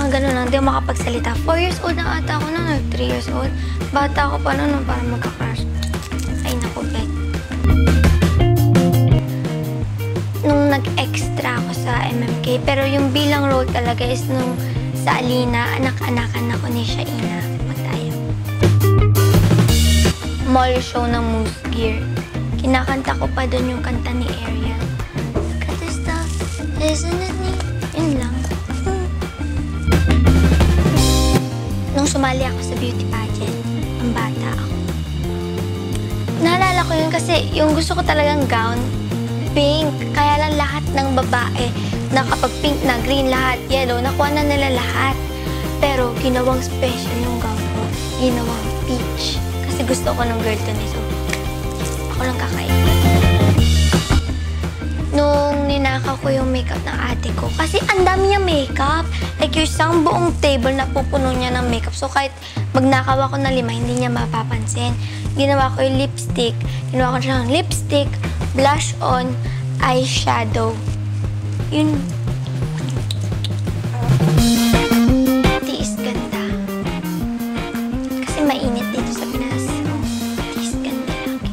Parang gano'n lang, di ako makapagsalita. 4 years old na ata ako noon, 3 years old. Bata ako pa noon, parang magka-crush. Ay, naku, bet. Nung nag-extra ako sa MMK, pero yung bilang role talaga is nung sa Alina, anak-anakan ako ni Shaina. Magtayo. Mall show ng Moose Gear. Kinakanta ko pa doon yung kanta ni Ariel. Look at this stuff, isn't it neat? Yun lang. Nung sumali ako sa beauty pageant, ang bata ako. Naalala ko yun kasi yung gusto ko talagang gown, pink. Kaya lang lahat ng babae na kapag pink na, green lahat, yellow, nakuha na nila lahat. Pero ginawang special yung gown ko. Ginawang peach. Kasi gusto ko ng girl to so ako lang kakaiba. Nung ninakaw ko yung makeup ng ate ko, kasi ang dami niya makeup. Like yung isang buong table na pupuno niya ng makeup. So kahit magnakaw ako ng 5, hindi niya mapapansin. Ginawa ko yung lipstick. Ginawa ko siyang lipstick, blush on, eyeshadow. Yun. Tiis ganda. Kasi mainit dito sa Pinas. So, tiis ganda lagi.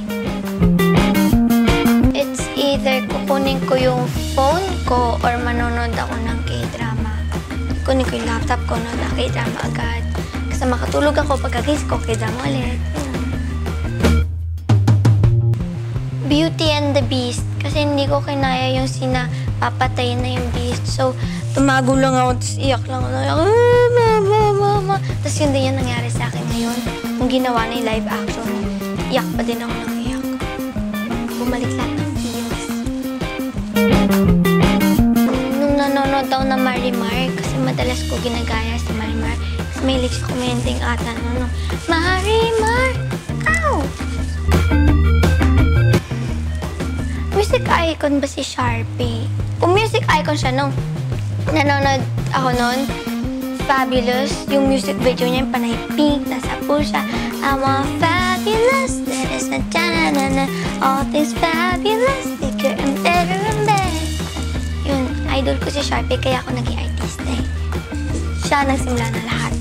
It's either kukunin ko yung phone ko or manonood ako ng K-drama. Kunin ko yung laptop ko, nanonood ng K-drama agad. Kasi makatulog ako pagkagising ko, K-drama ulit. Beauty and the Beast. Kasi hindi ko kinaya yung papatayin na yung beast. So, tumago lang ako, tapos iyak lang ako. Mama. Tapos yun din yung nangyari sa akin ngayon. Nung ginawa na yung live action, iyak pa din ako ng iyak. Bumalik lahat ng feels. Nung nanonood ako ng Marimar, kasi madalas ko ginagaya si Marimar. Kasi may lyrics commenting ata no. Marimar! Ow! Music icon ba si Sharpie? Kung music icon siya nung nanonood ako noon, Fabulous, yung music video niya, yung panay pink, nasa pool siya. I'm all fabulous, that is a na all things fabulous, bigger and better and better. Yun, idol ko si Sharpie, kaya ako naging artista eh. Siya nagsimula na lahat.